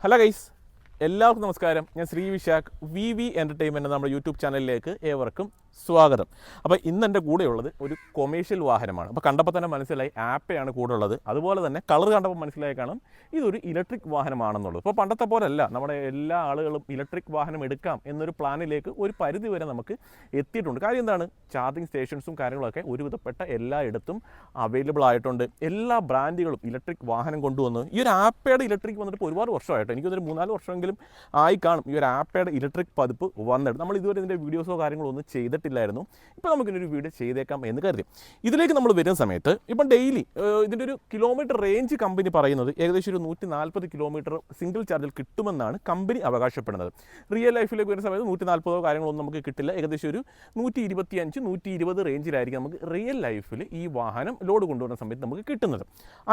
Hello guys, എല്ലാവർക്കും നമസ്കാരം. ഞാൻ ശ്രീ വിശാഖ് വി എൻ്റർടൈൻമെൻറ്റ് എന്ന നമ്മുടെ യൂട്യൂബ് ചാനലിലേക്ക് ഏവർക്കും സ്വാഗതം. അപ്പോൾ ഇന്ന് എൻ്റെ കൂടെയുള്ളത് ഒരു കൊമേഴ്ഷ്യൽ വാഹനമാണ്. അപ്പോൾ കണ്ടപ്പോൾ തന്നെ മനസ്സിലായി ആപ്പയാണ് കൂടെ ഉള്ളത്. അതുപോലെ തന്നെ കളർ കണ്ടപ്പോൾ മനസ്സിലായി കാണും ഇതൊരു ഇലക്ട്രിക് വാഹനമാണെന്നുള്ളത്. ഇപ്പോൾ പണ്ടത്തെ പോലെയല്ല, നമ്മുടെ എല്ലാ ആളുകളും ഇലക്ട്രിക് വാഹനം എടുക്കാം എന്നൊരു പ്ലാനിലേക്ക് ഒരു പരിധി വരെ നമുക്ക് എത്തിയിട്ടുണ്ട്. കാര്യം എന്താണ്, ചാർജിങ് സ്റ്റേഷൻസും കാര്യങ്ങളൊക്കെ ഒരുവിധപ്പെട്ട എല്ലായിടത്തും അവൈലബിൾ ആയിട്ടുണ്ട്. എല്ലാ ബ്രാൻഡുകളും ഇലക്ട്രിക് വാഹനം കൊണ്ടുവന്നു. ഈ ഒരു ആപ്പയുടെ ഇലക്ട്രിക് വന്നിട്ട് ഒരുപാട് വർഷമായിട്ടോ, എനിക്കൊരു 3-4 വർഷമെങ്കിലും ആയി കാണും ഈ ഒരു ആപ്പയുടെ ഇലക്ട്രിക് പതിപ്പ് വന്നിട്ട്. നമ്മൾ ഇതുവരെ ഇതിൻ്റെ വീഡിയോസോ കാര്യങ്ങളോ ഒന്നും ചെയ്തിട്ടില്ലായിരുന്നു. ഇപ്പോൾ നമുക്കിനൊരു വീഡിയോ ചെയ്തേക്കാം എന്ന് കരുതി. ഇതിലേക്ക് നമ്മൾ വരുന്ന സമയത്ത് ഇപ്പം ഡെയിലി ഇതിൻ്റെ ഒരു കിലോമീറ്റർ റേഞ്ച് കമ്പനി പറയുന്നത് ഏകദേശം ഒരു 140 കിലോമീറ്റർ സിംഗിൾ ചാർജിൽ കിട്ടുമെന്നാണ് കമ്പനി അവകാശപ്പെടുന്നത്. റിയൽ ലൈഫിലേക്ക് വരുന്ന സമയത്ത് 140 കാര്യങ്ങളൊന്നും നമുക്ക് കിട്ടില്ല. ഏകദേശം ഒരു 125-120 റേഞ്ചിലായിരിക്കും നമുക്ക് റിയൽ ലൈഫിൽ ഈ വാഹനം ലോഡ് കൊണ്ടുവരുന്ന സമയത്ത് നമുക്ക് കിട്ടുന്നത്.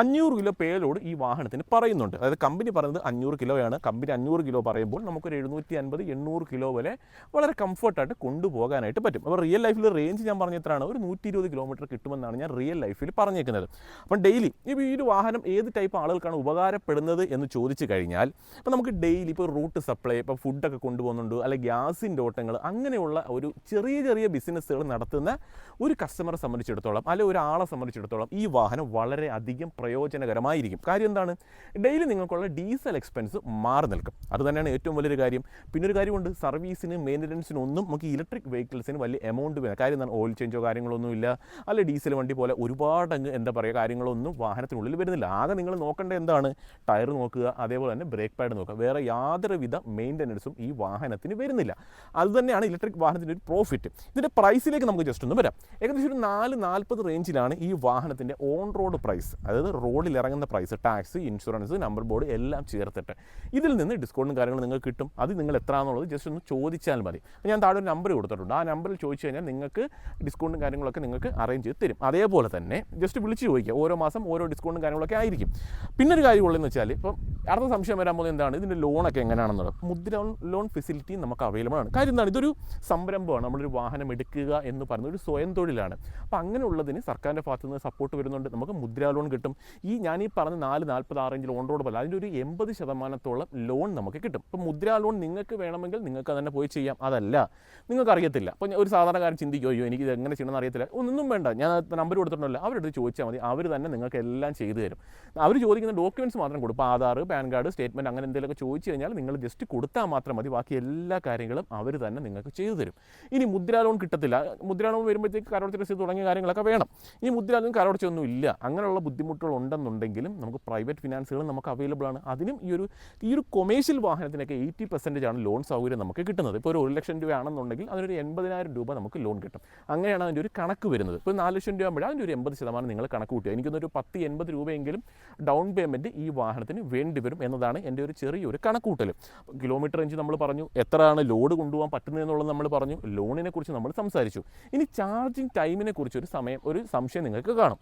500 കിലോ പേ ലോഡ് ഈ വാഹനത്തിന് പറയുന്നുണ്ട്. അതായത് കമ്പനി പറയുന്നത് 500 കിലോയാണ്. കമ്പനി 500 കിലോ പറയുമ്പോൾ നമുക്കൊരു 750-800 കിലോ വരെ വളരെ കംഫർട്ടായിട്ട് കൊണ്ടുപോകാനായിട്ട് പറ്റും. അപ്പോൾ റിയൽ ലൈഫിൽ റേഞ്ച് ഞാൻ പറഞ്ഞ എത്രയാണ്, ഒരു 120 കിലോമീറ്റർ കിട്ടുമെന്നാണ് ഞാൻ റിയൽ ലൈഫിൽ പറഞ്ഞേക്കുന്നത്. അപ്പം ഡെയിലി ഇപ്പോൾ ഈ ഒരു വാഹനം ഏത് ടൈപ്പ് ആളുകൾക്കാണ് ഉപകാരപ്പെടുന്നത് എന്ന് ചോദിച്ചു കഴിഞ്ഞാൽ, ഇപ്പോൾ നമുക്ക് ഡെയിലി ഇപ്പോൾ റൂട്ട് സപ്ലൈ, ഇപ്പോൾ ഫുഡൊക്കെ കൊണ്ടുപോകുന്നുണ്ട്, അല്ലെങ്കിൽ ഗ്യാസിൻ്റെ ഓട്ടങ്ങൾ, അങ്ങനെയുള്ള ഒരു ചെറിയ ചെറിയ ബിസിനസ്സുകൾ നടത്തുന്ന ഒരു കസ്റ്റമറെ സംബന്ധിച്ചിടത്തോളം, അല്ലെങ്കിൽ ഒരാളെ സംബന്ധിച്ചിടത്തോളം ഈ വാഹനം വളരെ അധികം പ്രയോജനകരമായിരിക്കും. കാര്യം എന്താണ്, ഡെയിലി നിങ്ങൾക്കുള്ള ഡീസൽ എക്സ്പെൻസ് മാറി നിൽക്കും. അത് തന്നെയാണ് ഏറ്റവും വലിയൊരു കാര്യം. പിന്നെ ഒരു കാര്യമുണ്ട്, സർവീസിന് മെയിൻ്റനൻസിനൊന്നും നമുക്ക് ഇലക്ട്രിക് വെഹിക്കിൾസിന് വലിയ എമൗണ്ട് വേണം. കാര്യം എന്താണ്, ഓയിൽ ചേഞ്ചോ കാര്യങ്ങളൊന്നും ഇല്ല. അല്ലെ ഡീസൽ വണ്ടി പോലെ ഒരുപാട് എന്താ പറയുക കാര്യങ്ങളൊന്നും വാഹനത്തിനുള്ളിൽ വരുന്നില്ല. ആകെ നിങ്ങൾ നോക്കേണ്ടത് എന്താണ്, ടയർ നോക്കുക, അതേപോലെ തന്നെ ബ്രേക്ക് പാഡ് നോക്കുക. വേറെ യാതൊരുവിധ മെയിൻ്റനൻസും ഈ വാഹനത്തിന് വരുന്നില്ല. അതുതന്നെയാണ് ഇലക്ട്രിക് വാഹനത്തിൻ്റെ ഒരു പ്രോഫിറ്റ്. ഇതിൻ്റെ പ്രൈസിലേക്ക് നമുക്ക് ജസ്റ്റ് ഒന്ന് വരാം. ഏകദേശം ഒരു 440 റേഞ്ചിലാണ് ഈ വാഹനത്തിൻ്റെ ഓൺ റോഡ് പ്രൈസ്, അതായത് റോഡിൽ ഇറങ്ങുന്ന price, tax, insurance, number board എല്ലാം ചേർത്തിട്ട്. ഇതിൽ നിന്ന് ഡിസ്കൗണ്ടും കാര്യങ്ങളും നിങ്ങൾക്ക് കിട്ടും. അത് നിങ്ങൾ എത്രയാണെന്നുള്ളത് ജസ്റ്റ് ഒന്ന് ചോദിച്ചാൽ മതി. ഞാൻ താഴെ ഒരു നമ്പർ കൊടുത്തിട്ടുണ്ട്. ആ നമ്പറിൽ ചോദിച്ചു കഴിഞ്ഞാൽ നിങ്ങൾക്ക് ഡിസ്കൗണ്ടും കാര്യങ്ങളൊക്കെ നിങ്ങൾക്ക് അറേഞ്ച് ചെയ്ത് തരും. അതേപോലെ തന്നെ ജസ്റ്റ് വിളിച്ച് ചോദിക്കുക. ഓരോ മാസം ഓരോ ഡിസ്കൗണ്ടും കാര്യങ്ങളൊക്കെ ആയിരിക്കും. പിന്നെ ഒരു കാര്യമുള്ളതെന്ന് വെച്ചാൽ, ഇപ്പം അടുത്ത സംശയം വരാൻ പോകുന്നത് എന്താണ്, ഇതിൻ്റെ ലോണൊക്കെ എങ്ങനെയാണെന്നുള്ളത്. മുദ്ര ലോൺ ഫെസിലിറ്റി നമുക്ക് അവൈലബിൾ ആണ്. കാര്യം എന്താണ്, ഇതൊരു സംരംഭമാണ്. നമ്മളൊരു വാഹനം എടുക്കുക എന്ന് പറയുന്നത് ഒരു സ്വയം തൊഴിലാണ്. അപ്പോൾ അങ്ങനെയുള്ളതിന് സർക്കാരിൻ്റെ ഭാഗത്ത് നിന്ന് സപ്പോർട്ട് വരുന്നുണ്ട്. നമുക്ക് മുദ്ര ലോൺ കിട്ടും. ഞാൻ ഈ പറഞ്ഞ 446 റേഞ്ചിൽ ഓൺ റോഡ് പോലെ അതിൻ്റെ ഒരു 80% ലോൺ നമുക്ക് കിട്ടും. ഇപ്പോൾ മുദ്ര ലോൺ നിങ്ങൾക്ക് വേണമെങ്കിൽ നിങ്ങൾക്ക് തന്നെ പോയി ചെയ്യാം. അതല്ല നിങ്ങൾക്ക് അറിയത്തില്ല, അപ്പോൾ ഒരു സാധാരണക്കാരൻ ചിന്തിക്കുമോ, അയ്യോ എനിക്ക് ഇത് എങ്ങനെ ചെയ്യണമെന്ന് അറിയത്തില്ല, ഒന്നും വേണ്ട, ഞാൻ നമ്പർ കൊടുത്തിട്ടുണ്ടല്ലോ, അവരുടെ ചോദിച്ചാൽ മതി. അവർ തന്നെ നിങ്ങൾക്ക് എല്ലാം ചെയ്തു തരും. അവർ ചോദിക്കുന്ന ഡോക്യുമെൻറ്റ്സ് മാത്രം കൊടുക്കും. ആധാർ, പാൻ കാർഡ്, സ്റ്റേറ്റ്മെൻറ്റ്, അങ്ങനെ എന്തെങ്കിലുമൊക്കെ ചോദിച്ചു കഴിഞ്ഞാൽ നിങ്ങൾ ജസ്റ്റ് കൊടുത്താൽ മാത്രം മതി. ബാക്കി എല്ലാ കാര്യങ്ങളും അവർ തന്നെ നിങ്ങൾക്ക് ചെയ്തു തരും. ഇനി മുദ്ര ലോൺ കിട്ടത്തില്ല, മുദ്ര ലോൺ വരുമ്പോഴത്തേക്ക് കരോടച്ച രസീത് തുടങ്ങിയ കാര്യങ്ങളൊക്കെ വേണം. ഇനി മുദ്ര ലോൺ കരോടച്ചൊന്നും ഇല്ല, അങ്ങനെയുള്ള ബുദ്ധിമുട്ടുകൾ ഉണ്ടെന്നുണ്ടെങ്കിലും നമുക്ക് പ്രൈവറ്റ് ഫിനാൻസുകൾ നമുക്ക് അവൈലബിൾ ആണ്. അതിനും ഈ ഒരു കൊമേഴ്ഷ്യൽ വാഹനത്തിനൊക്കെ 80% ആണ് ലോൺ സൗകര്യം നമുക്ക് കിട്ടുന്നത്. ഇപ്പോൾ ഒരു 1 ലക്ഷം രൂപയാണെന്നുണ്ടെങ്കിൽ അതിനൊരു 80,000 രൂപ നമുക്ക് ലോൺ കിട്ടും. അങ്ങനെയാണ് അതിൻ്റെ ഒരു കണക്ക് വരുന്നത്. ഇപ്പോൾ 4 ലക്ഷം രൂപ ആകുമ്പോഴേ അതിൻ്റെ ഒരു 80% നിങ്ങൾ കണക്ക് കൂട്ടുക. എനിക്കൊന്നൊരു 10-80 രൂപയെങ്കിലും ഡൗൺ പേയ്മെൻറ്റ് ഈ വാഹനത്തിന് വേണ്ടി വരും എന്നതാണ് എൻ്റെ ഒരു ചെറിയൊരു കണക്കൂട്ടൽ. കിലോമീറ്റർ റേഞ്ച് നമ്മൾ പറഞ്ഞു, എത്രയാണ് ലോഡ് കൊണ്ടുപോകാൻ പറ്റുന്നതെന്നുള്ളത് നമ്മൾ പറഞ്ഞു, ലോണിനെ കുറിച്ച് നമ്മൾ സംസാരിച്ചു. ഇനി ചാർജിങ് ടൈമിനെ കുറിച്ച് ഒരു സംശയം നിങ്ങൾക്ക് കാണും.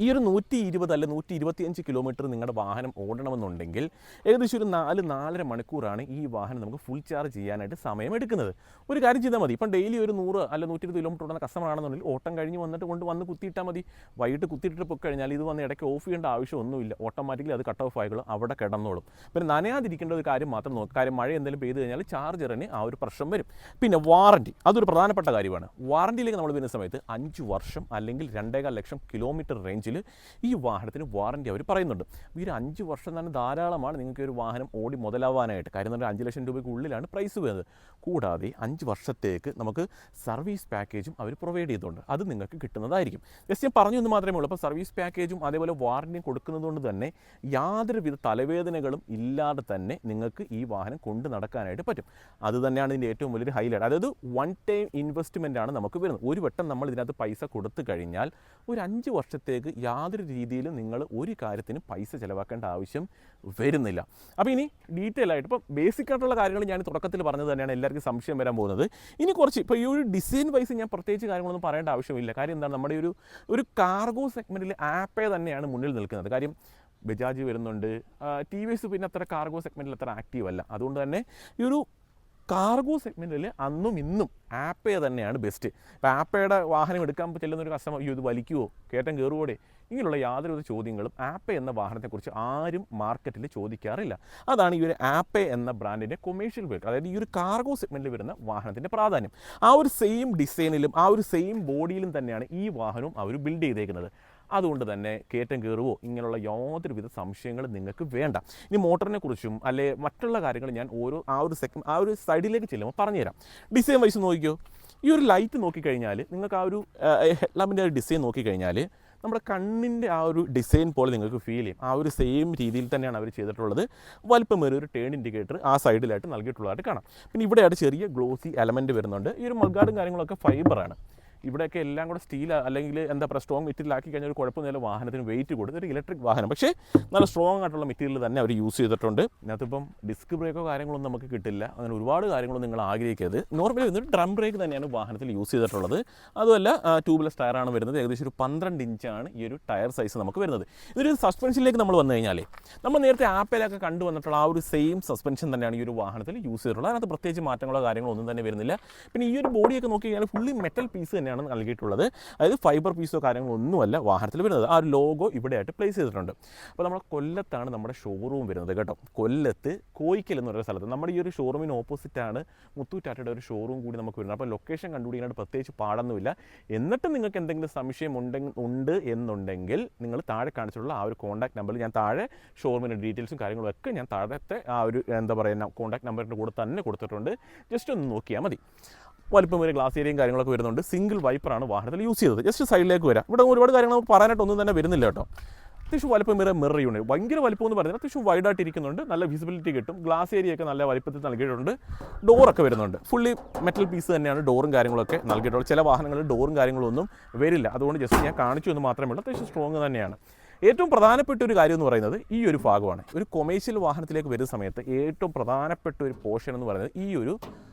ഈ ഒരു 120 അല്ലെ 125 കിലോമീറ്റർ നിങ്ങളുടെ വാഹനം ഓടണമെന്നുണ്ടെങ്കിൽ ഏകദേശം ഒരു 4-4.5 മണിക്കൂറാണ് ഈ വാഹനം നമുക്ക് ഫുൾ ചാർജ് ചെയ്യാനായിട്ട് സമയമെടുക്കുന്നത്. ഒരു കാര്യം ചെയ്താൽ മതി, ഇപ്പം ഡെയിലി ഒരു 100 അല്ല 120 കിലോമീറ്റർ ഓടുന്ന കസ്റ്റമർ ആണെന്നുണ്ടെങ്കിൽ ഓട്ടം കഴിഞ്ഞ് വന്ന് കുത്തിയിട്ടാൽ മതി. വൈകിട്ട് കുത്തിയിട്ടിട്ട് പോയി കഴിഞ്ഞാൽ ഇത് വന്ന് ഇടയ്ക്ക് ഓഫ് ചെയ്യേണ്ട ആവശ്യമൊന്നുമില്ല. ഓട്ടോമാറ്റിക്കലി അത് കട്ട് ഓഫ് ആയിക്കോളും, അവിടെ കിടന്നോളും. പിന്നെ നനയാതിരിക്കേണ്ട ഒരു കാര്യം മാത്രം നോക്കുക. കാര്യം മഴ എന്തെങ്കിലും പെയ്ത് കഴിഞ്ഞാൽ ചാർജറിന് ആ ഒരു പ്രശ്നം വരും. പിന്നെ വാറണ്ടി, അതൊരു പ്രധാനപ്പെട്ട കാര്യമാണ്. വാറണ്ടിയിലേക്ക് നമ്മൾ വരുന്ന സമയത്ത് 5 വർഷം അല്ലെങ്കിൽ 2.25 ലക്ഷം കിലോമീറ്റർ റേഞ്ച് ഈ വാഹനത്തിന് വാറണ്ടി അവർ പറയുന്നുണ്ട്. ഈ ഒരു 5 വർഷം തന്നെ ധാരാളമാണ് നിങ്ങൾക്ക് ഒരു വാഹനം ഓടി മുതലാവാനായിട്ട്. കാര്യം എന്ന് പറഞ്ഞാൽ 5 ലക്ഷം രൂപയ്ക്ക് ഉള്ളിലാണ് പ്രൈസ് വരുന്നത്. കൂടാതെ 5 വർഷത്തേക്ക് നമുക്ക് സർവീസ് പാക്കേജും അവർ പ്രൊവൈഡ് ചെയ്തുകൊണ്ട് അത് നിങ്ങൾക്ക് കിട്ടുന്നതായിരിക്കും. ജസ്റ്റ് ഞാൻ പറഞ്ഞു എന്ന് മാത്രമേ ഉള്ളൂ. അപ്പോൾ സർവീസ് പാക്കേജും അതേപോലെ വാറണ്ടിയും കൊടുക്കുന്നതുകൊണ്ട് തന്നെ യാതൊരുവിധ തലവേദനകളും ഇല്ലാതെ തന്നെ നിങ്ങൾക്ക് ഈ വാഹനം കൊണ്ട് നടക്കാനായിട്ട് പറ്റും. അത് തന്നെയാണ് ഇതിൻ്റെ ഏറ്റവും വലിയൊരു ഹൈലൈറ്റ്. അതായത് 1 ടൈം ഇൻവെസ്റ്റ്മെൻ്റ് ആണ് നമുക്ക് വരുന്നത്. ഒരു വട്ടം നമ്മൾ ഇതിനകത്ത് പൈസ കൊടുത്തു കഴിഞ്ഞാൽ ഒരു 5 വർഷത്തേക്ക് യാതൊരു രീതിയിലും നിങ്ങൾ ഒരു കാര്യത്തിനും പൈസ ചിലവാക്കേണ്ട ആവശ്യം വരുന്നില്ല. അപ്പോൾ ഇനി ഡീറ്റെയിൽ ആയിട്ട് ഇപ്പോൾ ബേസിക് ആയിട്ടുള്ള കാര്യങ്ങൾ ഞാൻ തുടക്കത്തിൽ പറഞ്ഞത് തന്നെയാണ് എല്ലാവർക്കും സംശയം വരാൻ പോകുന്നത്. ഇനി കുറച്ച് ഇപ്പോൾ ഈ ഒരു ഡിസൈൻ വൈസ് ഞാൻ പ്രത്യേകിച്ച് കാര്യങ്ങളൊന്നും പറയേണ്ട ആവശ്യമില്ല. കാര്യം എന്താണ്, നമ്മുടെ ഒരു കാർഗോ സെഗ്മെൻറ്റിൽ ആപ്പേ തന്നെയാണ് മുന്നിൽ നിൽക്കുന്നത്. കാര്യം ബജാജ് വരുന്നുണ്ട്, ടി വി എസ് പിന്നെ അത്ര കാർഗോ സെഗ്മെൻറ്റിൽ അത്ര ആക്റ്റീവ് അല്ല. അതുകൊണ്ട് തന്നെ ഈ ഒരു കാർഗോ സെഗ്മെൻറ്റിൽ അന്നും ഇന്നും ആപ്പേ തന്നെയാണ് ബെസ്റ്റ്. ഇപ്പോൾ ആപ്പയുടെ വാഹനം എടുക്കാൻ ചെല്ലുന്നൊരു കസ്റ്റമർ, ഇത് വലിക്കുമോ, കയറ്റം കയറുവോടെ, ഇങ്ങനെയുള്ള യാതൊരുവിധ ചോദ്യങ്ങളും ആപ്പെ എന്ന വാഹനത്തെക്കുറിച്ച് ആരും മാർക്കറ്റിൽ ചോദിക്കാറില്ല. അതാണ് ഈ ഒരു ആപ്പെ എന്ന ബ്രാൻഡിൻ്റെ കൊമേഴ്ഷ്യൽ വെഹിക്കിൾ, അതായത് ഈ ഒരു കാർഗോ സെഗ്മെൻറ്റിൽ വരുന്ന വാഹനത്തിൻ്റെ പ്രാധാന്യം. ആ ഒരു സെയിം ഡിസൈനിലും ആ ഒരു സെയിം ബോഡിയിലും തന്നെയാണ് ഈ വാഹനവും അവർ ബിൽഡ് ചെയ്തേക്കുന്നത്. അതുകൊണ്ട് തന്നെ കയറ്റം കയറുവോ ഇങ്ങനെയുള്ള യാതൊരുവിധ സംശയങ്ങളും നിങ്ങൾക്ക് വേണ്ട. ഇനി മോട്ടറിനെ കുറിച്ചും അല്ലെ മറ്റുള്ള കാര്യങ്ങൾ ഞാൻ ആ ഒരു സൈഡിലേക്ക് ചെല്ലുമ്പോൾ പറഞ്ഞുതരാം. ഡിസൈൻ വൈസ് നോക്കിക്കോ, ഈ ഒരു ലൈറ്റ് നോക്കിക്കഴിഞ്ഞാൽ നിങ്ങൾക്ക് ആ ഒരു ഹെഡ്ലാമ്പിൻ്റെ ഒരു ഡിസൈൻ നോക്കിക്കഴിഞ്ഞാൽ നമ്മുടെ കണ്ണിൻ്റെ ആ ഒരു ഡിസൈൻ പോലെ നിങ്ങൾക്ക് ഫീൽ ചെയ്യും. ആ ഒരു സെയിം രീതിയിൽ തന്നെയാണ് അവർ ചെയ്തിട്ടുള്ളത്. വലിപ്പമേറിയ ഒരു ടേൺ ഇൻഡിക്കേറ്റർ ആ സൈഡിലായിട്ട് നൽകിയിട്ടുള്ളതായിട്ട് കാണാം. പിന്നെ ഇവിടെയായിട്ട് ചെറിയ ഗ്ലോസി എലമെൻറ്റ് വരുന്നുണ്ട്. ഈ ഒരു മഗ്ഗാർഡും കാര്യങ്ങളൊക്കെ ഫൈബറാണ്. ഇവിടെയൊക്കെ എല്ലാം കൂടെ സ്റ്റീൽ അല്ലെങ്കിൽ എന്താ പറയുക സ്ട്രോങ് മെറ്റീരിയലാക്കി കഴിഞ്ഞാൽ ഒരു കുഴപ്പമൊന്നുമില്ല, വാഹനത്തിന് വെയിറ്റ് കൊടുത്ത് ഒരു ഇലക്ട്രിക് വാഹനം, പക്ഷേ നല്ല സ്ട്രോങ് ആയിട്ടുള്ള മെറ്റീരിയൽ തന്നെ അവർ യൂസ് ചെയ്തിട്ടുണ്ട്. ഇതിനകത്തിപ്പം ഡിസ്ക് ബ്രേക്കോ കാര്യങ്ങളൊന്നും നമുക്ക് കിട്ടില്ല, അങ്ങനെ ഒരുപാട് കാര്യങ്ങളൊന്നും നിങ്ങൾ ആഗ്രഹിക്കരുത്. നോർമലി വരുന്നത് ഡ്രം ബ്രേക്ക് തന്നെയാണ് വാഹനത്തിൽ യൂസ് ചെയ്തിട്ടുള്ളത്. അതുമല്ല ട്യൂബ്ലെസ് ടയറാണ് വരുന്നത്. ഏകദേശം ഒരു 12 ഇഞ്ചാണ് ഈ ഒരു ടയർ സൈസ് നമുക്ക് വരുന്നത്. ഇതൊരു സസ്പെൻഷനിലേക്ക് നമ്മൾ വന്നു കഴിഞ്ഞാൽ നമ്മൾ നേരത്തെ ആപ്പിലൊക്കെ കണ്ടുവന്നിട്ടുള്ള ആ ഒരു സെയിം സസ്പെൻഷൻ തന്നെയാണ് ഈ ഒരു വാഹനത്തിൽ യൂസ് ചെയ്തിട്ടുള്ളത്. അതിനകത്ത് പ്രത്യേകിച്ച് മാറ്റങ്ങളോ കാര്യങ്ങളോ ഒന്നും തന്നെ വരുന്നില്ല. പിന്നെ ഈ ഒരു ബോഡിയൊക്കെ നോക്കി കഴിഞ്ഞാൽ ഫുള്ളി മെറ്റൽ പീസ് തന്നെയാണ് നൽകിയിട്ടുള്ളത്. അതായത് ഫൈബർ പീസോ കാര്യങ്ങളോ ഒന്നുമല്ല വാഹനത്തിൽ വരുന്നത്. ആ ഒരു ലോഗോ ഇവിടെയായിട്ട് പ്ലേസ് ചെയ്തിട്ടുണ്ട്. അപ്പോൾ നമ്മുടെ കൊല്ലത്താണ് നമ്മുടെ ഷോറൂം വരുന്നത് കേട്ടോ. കൊല്ലത്ത് കോയിക്കൽ എന്ന് പറയുന്ന സ്ഥലത്ത് നമ്മുടെ ഈ ഒരു ഷോറൂമിന് ഓപ്പോസിറ്റാണ് മുത്തൂറ്റ് ടാറ്റയുടെ ഒരു ഷോറൂം കൂടി നമുക്ക് വരുന്നത്. അപ്പോൾ ലൊക്കേഷൻ കണ്ടുപിടിക്കാനായിട്ട് പ്രത്യേകിച്ച് പാടൊന്നുമില്ല. എന്നിട്ട് നിങ്ങൾക്ക് എന്തെങ്കിലും സംശയം ഉണ്ട് എന്നുണ്ടെങ്കിൽ നിങ്ങൾ താഴെ കാണിച്ചിട്ടുള്ള ആ ഒരു കോൺടാക്ട് നമ്പറിൽ ഞാൻ താഴെ ഷോറൂമിൻ്റെ ഡീറ്റെയിൽസും കാര്യങ്ങളും ഒക്കെ ഞാൻ താഴത്തെ ആ ഒരു എന്താ പറയുക കോൺടാക്ട് നമ്പറിൻ്റെ കൂടെ തന്നെ കൊടുത്തിട്ടുണ്ട്. ജസ്റ്റ് ഒന്ന് നോക്കിയാൽ മതി. വലിപ്പം വരെ ഗ്ലാസ് ഏരിയയും കാര്യങ്ങളൊക്കെ വരുന്നുണ്ട്. സിംഗിൾ വൈപ്പറാണ് വാഹനത്തിൽ യൂസ് ചെയ്തത്. ജസ്റ്റ് സൈഡിലേക്ക് വരാം. ഇവിടെ ഒരുപാട് കാര്യങ്ങൾ നമുക്ക് പറയാനായിട്ടൊന്നും തന്നെ വരുന്നില്ല കേട്ടോ. അത്യാവശ്യം വലിപ്പം വരെ മിറർ യൂണിറ്റ് ഭയങ്കര വലിപ്പം എന്ന് പറയുന്നത് അത്യാവശ്യം വൈഡായിട്ട് ഇരിക്കുന്നുണ്ട്. നല്ല വിസിബിലിറ്റി കിട്ടും. ഗ്ലാസ് ഏരിയയൊക്കെ നല്ല വലിപ്പത്തിൽ നൽകിയിട്ടുണ്ട്. ഡോറൊക്കെ വരുന്നുണ്ട്. ഫുള്ളി മെറ്റൽ പീസ് തന്നെയാണ് ഡോറും കാര്യങ്ങളൊക്കെ നൽകിയിട്ടുള്ളത്. ചില വാഹനങ്ങളിൽ ഡോറും കാര്യങ്ങളൊന്നും വരില്ല. അതുകൊണ്ട് ജസ്റ്റ് ഞാൻ കാണിച്ചു എന്ന് മാത്രമേ ഉള്ളൂ. അത്യാവശ്യം സ്ട്രോങ് തന്നെയാണ്. ഏറ്റവും പ്രധാനപ്പെട്ട ഒരു കാര്യം എന്ന് പറയുന്നത് ഈ ഒരു ഭാഗമാണ്. ഒരു കൊമേഴ്ഷ്യൽ വാഹനത്തിലേക്ക് വരുന്ന സമയത്ത് ഏറ്റവും പ്രധാനപ്പെട്ട ഒരു പോർഷൻ എന്ന് പറയുന്നത് ഈ ഒരു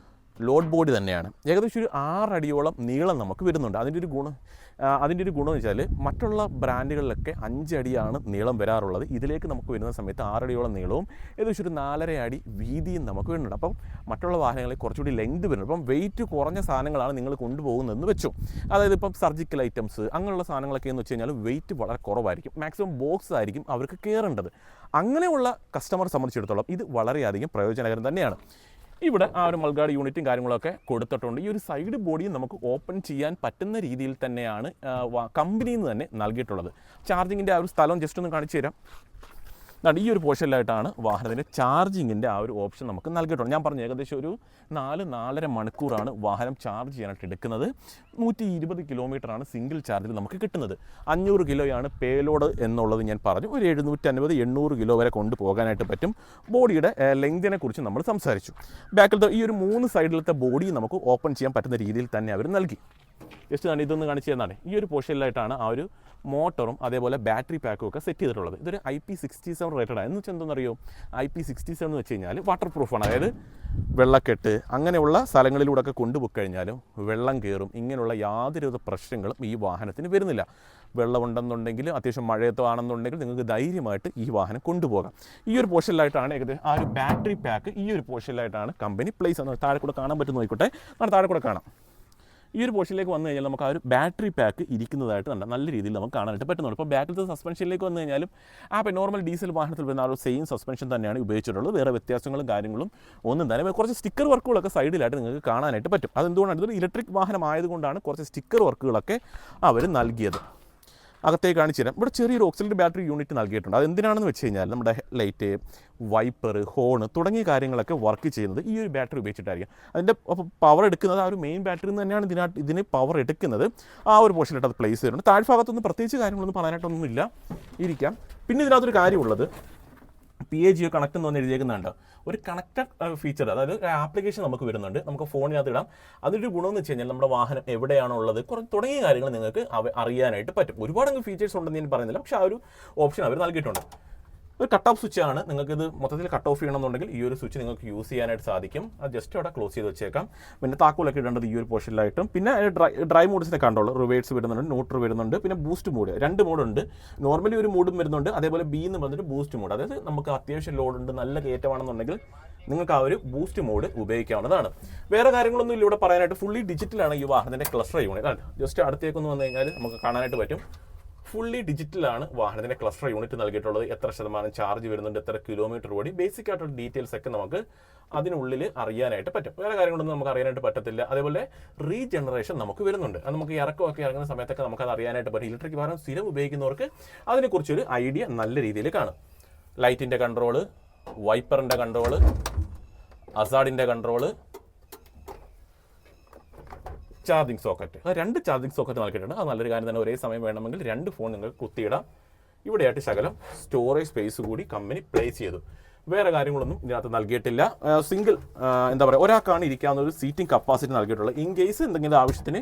ലോഡ് ബോഡി തന്നെയാണ്. ഏകദേശം ഒരു 6 അടിയോളം നീളം നമുക്ക് വരുന്നുണ്ട്. അതിൻ്റെ ഒരു ഗുണം എന്ന് വെച്ചാൽ മറ്റുള്ള ബ്രാൻഡുകളിലൊക്കെ 5 അടിയാണ് നീളം വരാറുള്ളത്. ഇതിലേക്ക് നമുക്ക് വരുന്ന സമയത്ത് 6 അടിയോളം നീളവും ഏകദേശം ഒരു 4.5 അടി വീതിയും നമുക്ക് വരുന്നുണ്ട്. അപ്പം മറ്റുള്ള വാഹനങ്ങളിൽ കുറച്ചുകൂടി ലെങ്ത് വരുന്നുണ്ട്. അപ്പം വെയിറ്റ് കുറഞ്ഞ സാധനങ്ങളാണ് നിങ്ങൾ കൊണ്ടുപോകുന്നതെന്ന് വെച്ചു. അതായത് ഇപ്പം സർജിക്കൽ ഐറ്റംസ് അങ്ങനെയുള്ള സാധനങ്ങളൊക്കെ എന്ന് വെച്ച് കഴിഞ്ഞാൽ വെയിറ്റ് വളരെ കുറവായിരിക്കും. മാക്സിമം ബോക്സ് ആയിരിക്കും അവർക്ക് കയറേണ്ടത്. അങ്ങനെയുള്ള കസ്റ്റമറെ സംബന്ധിച്ചിടത്തോളം ഇത് വളരെയധികം പ്രയോജനകരം തന്നെയാണ്. ഇവിടെ ആ ഒരു മൾഗാർഡ് യൂണിറ്റും കാര്യങ്ങളൊക്കെ കൊടുത്തിട്ടുണ്ട്. ഈ ഒരു സൈഡ് ബോഡിയും നമുക്ക് ഓപ്പൺ ചെയ്യാൻ പറ്റുന്ന രീതിയിൽ തന്നെയാണ് കമ്പനിയിൽ നിന്ന് തന്നെ നൽകിയിട്ടുള്ളത്. ചാർജിങ്ങിൻ്റെ ആ ഒരു സ്ഥലം ജസ്റ്റ് ഒന്ന് കാണിച്ചു തരാം. ഈ ഒരു പോർഷനിലായിട്ടാണ് വാഹനത്തിൻ്റെ ചാർജിങ്ങിൻ്റെ ആ ഒരു ഓപ്ഷൻ നമുക്ക് നൽകിയിട്ടുണ്ട്. ഞാൻ പറഞ്ഞു ഏകദേശം ഒരു 4-4.5 മണിക്കൂറാണ് വാഹനം ചാർജ് ചെയ്യാനായിട്ട് എടുക്കുന്നത്. 120 കിലോമീറ്ററാണ് സിംഗിൾ ചാർജിൽ നമുക്ക് കിട്ടുന്നത്. 500 കിലോയാണ് പേലോഡ് എന്നുള്ളത് ഞാൻ പറഞ്ഞു. ഒരു 750-800 കിലോ വരെ കൊണ്ടുപോകാനായിട്ട് പറ്റും. ബോഡിയുടെ ലെങ്തിനെ കുറിച്ച് നമ്മൾ സംസാരിച്ചു. ബാക്കിലത്തെ ഈ ഒരു 3 സൈഡിലത്തെ ബോഡി നമുക്ക് ഓപ്പൺ ചെയ്യാൻ പറ്റുന്ന രീതിയിൽ തന്നെ അവർ നൽകി. ജസ്റ്റ് ഞാൻ ഇതൊന്ന് കാണിച്ചു തന്നാണ്. ഈ ഒരു പോർഷനിലായിട്ടാണ് ആ ഒരു മോട്ടറും അതേപോലെ ബാറ്ററി പാക്കും ഒക്കെ സെറ്റ് ചെയ്തിട്ടുള്ളത്. ഇതൊരു IP67 റേറ്റഡ് ആണ്. എന്ന് വെച്ചാൽ എന്താണെന്നറിയോ, IP67 എന്ന് വെച്ച് കഴിഞ്ഞാൽ വാട്ടർ പ്രൂഫാണ്. അതായത് വെള്ളക്കെട്ട് അങ്ങനെയുള്ള സ്ഥലങ്ങളിലൂടെ ഒക്കെ കൊണ്ടുപോയി കഴിഞ്ഞാലും വെള്ളം കയറും. ഇങ്ങനെയുള്ള യാതൊരുവിധ പ്രശ്നങ്ങളും ഈ വാഹനത്തിന് വരുന്നില്ല. വെള്ളമുണ്ടെന്നുണ്ടെങ്കിൽ അത്യാവശ്യം മഴയത്തോ ആണെന്നുണ്ടെങ്കിൽ നിങ്ങൾക്ക് ധൈര്യമായിട്ട് ഈ വാഹനം കൊണ്ടുപോകാം. ഈ ഒരു പോർഷനിലായിട്ടാണ് ഏകദേശം ആ ഒരു ബാറ്ററി പാക്ക് ഈ ഒരു പോർഷനിലായിട്ടാണ് കമ്പനി പ്ലേസ് ചെയ്യുന്നത്. താഴെ കൂടെ കാണാൻ പറ്റുന്ന നോക്കിക്കോട്ടെ. താഴെ കൂടെ കാണാം. ഈ ഒരു പോർഷനിലേക്ക് വന്നു കഴിഞ്ഞാൽ നമുക്ക് ആ ഒരു ബാറ്ററി പാക്ക് ഇരിക്കുന്നതായിട്ട് നല്ല രീതിയിൽ നമുക്ക് കാണാനായിട്ട് പറ്റുന്നുണ്ട്. ഇപ്പോൾ ബാക്കിലത്തെ സസ്പെൻഷനിലേക്ക് വന്നു കഴിഞ്ഞാലും നോർമൽ ഡീസൽ വാഹനത്തിൽ വരുന്ന ആ ഒരു സെയിം സസ്പെൻഷൻ തന്നെയാണ് ഉപയോഗിച്ചിട്ടുള്ളത്. വേറെ വ്യത്യാസങ്ങളും കാര്യങ്ങളും ഒന്നും തന്നെ. കുറച്ച് സ്റ്റിക്കർ വർക്കുകളൊക്കെ സൈഡിലായിട്ട് നിങ്ങൾക്ക് കാണാനായിട്ട് പറ്റും. അതെന്തുകൊണ്ടാണ് ഇതൊരു ഇലക്ട്രിക് വാഹനം ആയതുകൊണ്ടാണ് കുറച്ച് സ്റ്റിക്കർ വർക്കുകളൊക്കെ അവർ നൽകിയത്. അകത്തേക്ക് കാണിച്ചു തരാം. ഇവിടെ ചെറിയൊരു ഓക്സിലറി ബാറ്ററി യൂണിറ്റ് നൽകിയിട്ടുണ്ട്. അതെന്തിനാണെന്ന് വെച്ച് കഴിഞ്ഞാൽ നമ്മുടെ ലൈറ്റ്, വൈപ്പർ, ഹോണ് തുടങ്ങിയ കാര്യങ്ങളൊക്കെ വർക്ക് ചെയ്യുന്നത് ഈ ഒരു ബാറ്ററി ഉപയോഗിച്ചിട്ടായിരിക്കും. അതിൻ്റെ പവർ എടുക്കുന്നത് ആ ഒരു മെയിൻ ബാറ്ററിയിൽ നിന്ന് തന്നെയാണ് ഇതിന് പവർ എടുക്കുന്നത്. ആ ഒരു പോർഷനിലായിട്ട് അത് പ്ലേസ് ചെയ്തിട്ടുണ്ട്. താഴ്ഭാഗത്തൊന്നും പ്രത്യേകിച്ച് കാര്യങ്ങളൊന്നും പറയാനായിട്ടൊന്നുമില്ല, ഇരിക്കാം. പിന്നെ ഇതിനകത്തൊരു കാര്യമുള്ളത് PAGO കണക്ട് എന്ന് പറഞ്ഞ് എഴുതിയേക്കുന്നുണ്ട്. ഒരു കണക്റ്റഡ് ഫീച്ചർ, അതായത് ഒരു ആപ്ലിക്കേഷൻ നമുക്ക് വരുന്നുണ്ട്. നമുക്ക് ഫോണിനകത്ത് ഇടാം. അതിൻ്റെ ഗുണമെന്ന് വെച്ച് കഴിഞ്ഞാൽ നമ്മുടെ വാഹനം എവിടെയാണോ ഉള്ളത് തുടങ്ങിയ കാര്യങ്ങൾ നിങ്ങൾക്ക് അറിയാനായിട്ട് പറ്റും. ഒരുപാട് ഫീച്ചേഴ്സ് ഉണ്ടെന്ന് ഞാൻ പറയുന്നില്ല, പക്ഷേ ആ ഒരു ഓപ്ഷൻ അവർ നൽകിയിട്ടുണ്ട്. ഒരു കട്ട് ഓഫ് സ്വിച്ച് ആണ്. നിങ്ങൾക്കിത് മൊത്തത്തിൽ കട്ട് ഓഫ് ചെയ്യണമെന്നുണ്ടെങ്കിൽ ഈ ഒരു സ്വിച്ച് നിങ്ങൾക്ക് യൂസ് ചെയ്യാനായിട്ട് സാധിക്കും. അത് ജസ്റ്റ് അവിടെ ക്ലോസ് ചെയ്ത് വെച്ചേക്കാം. പിന്നെ താക്കോലൊക്കെ ഇടേണ്ടത് ഈ ഒരു പോർഷനിലായിട്ടും. പിന്നെ ഡ്രൈവ് മോഡ്സിനെ കണ്ടോളൂ. റിവേഴ്സ് വരുന്നുണ്ട്, ന്യൂട്രൽ വരുന്നുണ്ട്, പിന്നെ ബൂസ്റ്റ് മോഡ്. 2 മോഡുണ്ട്. നോർമലി ഒരു മോഡും വരുന്നുണ്ട്, അതേപോലെ B എന്ന് പറഞ്ഞിട്ട് ബൂസ്റ്റ് മോഡ്. അതായത് നമുക്ക് അത്യാവശ്യം ലോഡ് ഉണ്ട്, നല്ല കയറ്റമാണെന്നുണ്ടെങ്കിൽ നിങ്ങൾക്ക് ആ ഒരു ബൂസ്റ്റ് മോഡ് ഉപയോഗിക്കാവുന്നതാണ്. വേറെ കാര്യങ്ങളൊന്നും ഇല്ല ഇവിടെ പറയാനായിട്ട്. ഫുള്ളി ഡിജിറ്റലാണ് ഈ വാഹനത്തിൻ്റെ ക്ലസ്റ്റർ യൂണിറ്റ്. ജസ്റ്റ് അടുത്തേക്കൊന്ന് വന്നു കഴിഞ്ഞാൽ നമുക്ക് കാണാനായിട്ട് പറ്റും. ഫുള്ളി ഡിജിറ്റലാണ് വാഹനത്തിൻ്റെ ക്ലസ്റ്റർ യൂണിറ്റ് നൽകിയിട്ടുള്ളത്. എത്ര ശതമാനം ചാർജ് വരുന്നുണ്ട്, എത്ര കിലോമീറ്റർ ഓടി, ബേസിക് ആയിട്ടുള്ള ഡീറ്റെയിൽസ് ഒക്കെ നമുക്ക് അതിനുള്ളിൽ അറിയാനായിട്ട് പറ്റും. വേറെ കാര്യങ്ങളൊന്നും നമുക്ക് അറിയാനായിട്ട് പറ്റത്തില്ല. അതേപോലെ റീജനറേഷൻ നമുക്ക് വരുന്നുണ്ട്. അത് നമുക്ക് ഇറക്കമൊക്കെ ഇറങ്ങുന്ന സമയത്തൊക്കെ നമുക്കത് അറിയാനായിട്ട് പറ്റും. ഇലക്ട്രിക് വാഹനം സ്ഥിരം ഉപയോഗിക്കുന്നവർക്ക് അതിനെക്കുറിച്ചൊരു ഐഡിയ നല്ല രീതിയിൽ കാണും. ലൈറ്റിൻ്റെ കൺട്രോള്, വൈപ്പറിൻ്റെ കൺട്രോള്, അസാഡിൻ്റെ control, charging socket, 2 charging socket നൽകിയിട്ടുണ്ട്. അത് നല്ലൊരു കാര്യം തന്നെ. ഒരേ സമയം വേണമെങ്കിൽ 2 ഫോൺ നിങ്ങൾക്ക് കുത്തിയിടാം. ഇവിടെയായിട്ട് ശകലം സ്റ്റോറേജ് സ്പേസ് കൂടി കമ്പനി പ്ലേസ് ചെയ്തു. വേറെ കാര്യങ്ങളൊന്നും ഇതിനകത്ത് നൽകിയിട്ടില്ല. സിംഗിൾ എന്താ പറയുക, ഒരാൾക്കാണ് ഇരിക്കാവുന്ന ഒരു സീറ്റിംഗ് കപ്പാസിറ്റി നൽകിയിട്ടുള്ളത്. ഇൻ കേസ് എന്തെങ്കിലും ആവശ്യത്തിന്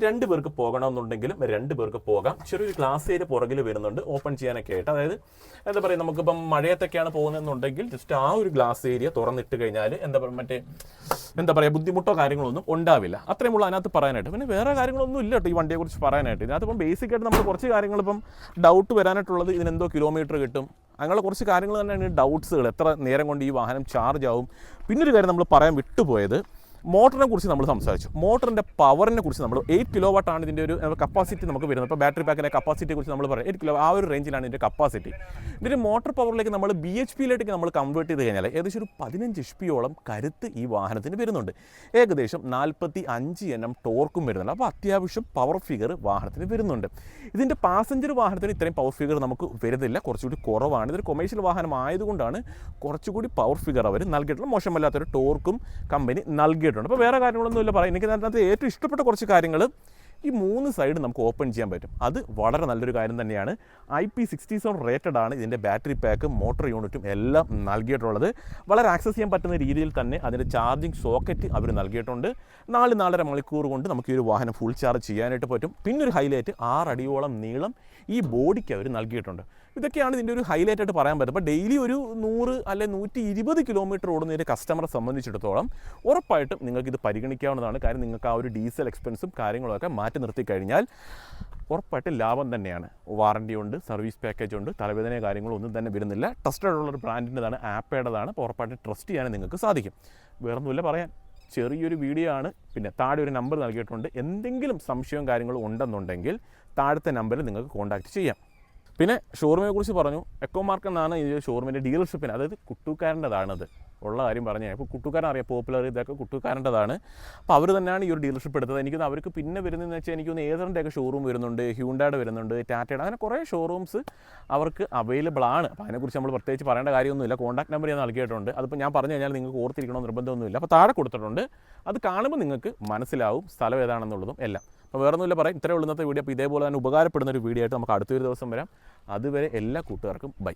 2 പേർക്ക് പോകണമെന്നുണ്ടെങ്കിലും 2 പേർക്ക് പോകാം. ചെറിയൊരു ഗ്ലാസ് ഏരിയ പുറകിൽ വരുന്നുണ്ട് ഓപ്പൺ ചെയ്യാനൊക്കെ ആയിട്ട്. അതായത് എന്താ പറയുക, നമുക്കിപ്പം മഴയത്തൊക്കെയാണ് പോകുന്നതെന്നുണ്ടെങ്കിൽ ജസ്റ്റ് ആ ഒരു ഗ്ലാസ് ഏരിയ തുറന്നിട്ട് കഴിഞ്ഞാൽ എന്താ പറയുക ബുദ്ധിമുട്ടോ കാര്യങ്ങളൊന്നും ഉണ്ടാവില്ല. അത്രയുമുള്ള അതിനകത്ത് പറയാനായിട്ട്. പിന്നെ വേറെ കാര്യങ്ങളൊന്നും ഇല്ല കേട്ടോ ഈ വണ്ടിയെക്കുറിച്ച് പറയാനായിട്ട്. ഇതിനകത്ത് ഇപ്പം ബേസിക്കായിട്ട് നമ്മൾ കുറച്ച് കാര്യങ്ങളിപ്പം ഡൗട്ട് വരാനായിട്ടുള്ളത്, ഇതിനെന്തോ കിലോമീറ്റർ കിട്ടും, അങ്ങനെയുള്ള കുറച്ച് കാര്യങ്ങൾ തന്നെയാണ് ഡൗട്ട്സുകൾ. എത്ര നേരം കൊണ്ട് ഈ വാഹനം ചാർജ് ആവും. പിന്നൊരു കാര്യം നമ്മൾ പറയാൻ വിട്ടുപോയത്, മോട്ടറിനെ കുറിച്ച് നമ്മൾ സംസാരിച്ചു. മോട്ടറിൻ്റെ പവറിനെ കുറിച്ച് നമ്മൾ 8 കിലോ വാട്ടാണ് ഇതിൻ്റെ ഒരു കപ്പാസിറ്റി നമുക്ക് വരുന്നത്. ഇപ്പോൾ ബാറ്ററി പാക്കിൻ്റെ കപ്പാസിറ്റിയെ കുറിച്ച് നമ്മൾ പറയാം 8 കിലോ, ആ ഒരു റേഞ്ചിലാണ് ഇതിൻ്റെ കപ്പാസിറ്റി. ഇതിൻ്റെ മോട്ടർ പവറിലേക്ക് നമ്മൾ BHP-യിലേക്ക് നമ്മൾ കൺവേർട്ട് ചെയ്ത് കഴിഞ്ഞാൽ ഏകദേശം ഒരു 15 HP-യോളം കരുത്ത് ഈ വാഹനത്തിന് വരുന്നുണ്ട്. ഏകദേശം 45 Nm ടോർക്കും വരുന്നുണ്ട്. അപ്പോൾ അത്യാവശ്യം പവർ ഫിഗർ വാഹനത്തിന് വരുന്നുണ്ട്. ഇതിൻ്റെ പാസഞ്ചർ വാഹനത്തിന് ഇത്രയും പവർ ഫിഗർ നമുക്ക് വരുന്നില്ല, കുറച്ചുകൂടി കുറവാണ്. ഇതൊരു കൊമേഴ്ഷ്യൽ വാഹനം ആയതുകൊണ്ടാണ് കുറച്ചുകൂടി പവർ ഫിഗർ അവർ നൽകിയിട്ടുള്ളത്. മോശമല്ലാത്തൊരു ടോർക്കും കമ്പനി നൽകിയിട്ടുണ്ട്. അപ്പോൾ വേറെ കാര്യങ്ങളൊന്നുമില്ല പറയാം. എനിക്ക് അതിനകത്ത് ഏറ്റവും ഇഷ്ടപ്പെട്ട കുറച്ച് കാര്യങ്ങൾ, ഈ 3 സൈഡ് നമുക്ക് ഓപ്പൺ ചെയ്യാൻ പറ്റും. അത് വളരെ നല്ലൊരു കാര്യം തന്നെയാണ്. IP67 റേറ്റഡ് ആണ് ഇതിൻ്റെ ബാറ്ററി പാക്കും മോട്ടോർ യൂണിറ്റും എല്ലാം നൽകിയിട്ടുള്ളത്. വളരെ ആക്സസ് ചെയ്യാൻ പറ്റുന്ന രീതിയിൽ തന്നെ അതിൻ്റെ ചാർജിങ് സോക്കറ്റ് അവർ നൽകിയിട്ടുണ്ട്. 4-4.5 മണിക്കൂർ കൊണ്ട് നമുക്ക് ഈ ഒരു വാഹനം ഫുൾ ചാർജ് ചെയ്യാനായിട്ട് പറ്റും. പിന്നൊരു ഹൈലൈറ്റ്, 6 അടിയോളം നീളം ഈ ബോഡിക്ക് അവർ നൽകിയിട്ടുണ്ട്. ഇതൊക്കെയാണ് ഇതിൻ്റെ ഒരു ഹൈലൈറ്റ് ആയിട്ട് പറയാൻ പറ്റും. അപ്പോൾ ഡെയിലി ഒരു 100 അല്ലെങ്കിൽ 120 കിലോമീറ്റർ ഓടുന്ന ഒരു കസ്റ്റമറെ സംബന്ധിച്ചിടത്തോളം ഉറപ്പായിട്ടും നിങ്ങൾക്കിത് പരിഗണിക്കാവുന്നതാണ്. കാര്യം നിങ്ങൾക്ക് ആ ഒരു ഡീസൽ എക്സ്പെൻസും കാര്യങ്ങളൊക്കെ മാറ്റി നിർത്തി കഴിഞ്ഞാൽ ഉറപ്പായിട്ടും ലാഭം തന്നെയാണ്. വാറണ്ടി ഉണ്ട്, സർവീസ് പാക്കേജ് ഉണ്ട്, തലവേദന കാര്യങ്ങളൊന്നും തന്നെ വരുന്നില്ല. ട്രസ്റ്റഡ് ഉള്ളൊരു ബ്രാൻഡിൻ്റെതാണ്, ആപ്പയുടേതാണ്. അപ്പോൾ ഉറപ്പായിട്ട് ട്രസ്റ്റ് ചെയ്യാൻ നിങ്ങൾക്ക് സാധിക്കും. വേറൊന്നുമില്ല പറയാൻ. ചെറിയൊരു വീഡിയോ ആണ്. പിന്നെ താഴെ ഒരു നമ്പർ നൽകിയിട്ടുണ്ട്. എന്തെങ്കിലും സംശയവും കാര്യങ്ങളും ഉണ്ടെന്നുണ്ടെങ്കിൽ താഴത്തെ നമ്പറിൽ നിങ്ങൾക്ക് കോൺടാക്റ്റ് ചെയ്യാം. പിന്നെ ഷോറൂമിനെ കുറിച്ച് പറഞ്ഞു. എക്കോ മാർക്ക് എന്നാണ് ഈ ഷോറൂമിൻ്റെ ഡീലർഷിപ്പിന്, അതായത് കുട്ടൂക്കാരൻ്റെതാണത് ഉള്ള കാര്യം പറഞ്ഞു. ഇപ്പോൾ കുട്ടൂക്കാരൻ അറിയാം, പോപ്പുലർ ഇതൊക്കെ കുട്ടൂക്കാരൻ്റെതാണ്. അപ്പോൾ അവർ തന്നെയാണ് ഈ ഒരു ഡീലർഷിപ്പ് എടുത്തത്. എനിക്കൊന്ന് അവർക്ക് പിന്നെ വരുന്നതെന്ന് വെച്ചാൽ എനിക്കൊന്ന് ഏതറിൻ്റെയൊക്കെ ഷോറൂം വരുന്നുണ്ട്, ഹ്യൂണ്ടായുടെ വരുന്നുണ്ട്, ടാറ്റയുടെ, അങ്ങനെ കുറേ ഷോറൂംസ് അവർക്ക് അവൈലബിൾ ആണ്. അപ്പോൾ അതിനെക്കുറിച്ച് നമ്മൾ പ്രത്യേകിച്ച് പറയേണ്ട കാര്യമൊന്നുമില്ല. കോൺടാക്ട് നമ്പർ ഞാൻ നൽകിയിട്ടുണ്ട്. അതിപ്പോൾ ഞാൻ പറഞ്ഞു കഴിഞ്ഞാൽ നിങ്ങൾക്ക് ഓർത്തിരിക്കണമെന്ന് നിർബന്ധമൊന്നുമില്ല. അപ്പോൾ താഴെ കൊടുത്തിട്ടുണ്ട്. അത് കാണുമ്പോൾ നിങ്ങൾക്ക് മനസ്സിലാവും സ്ഥലം ഏതാണെന്നുള്ളതും എല്ലാം. അപ്പോൾ വേറൊന്നുമില്ല പറയാം. ഇത്രയേ ഉള്ളൂ ഇന്നത്തെ വീഡിയോ. അപ്പോൾ ഇതേപോലെ തന്നെ ഉപകാരപ്പെടുന്ന ഒരു വീഡിയോ ആയിട്ട് നമുക്ക് അടുത്തൊരു ദിവസം വരാം. അതുവരെ എല്ലാ കൂട്ടുകാർക്കും ബൈ.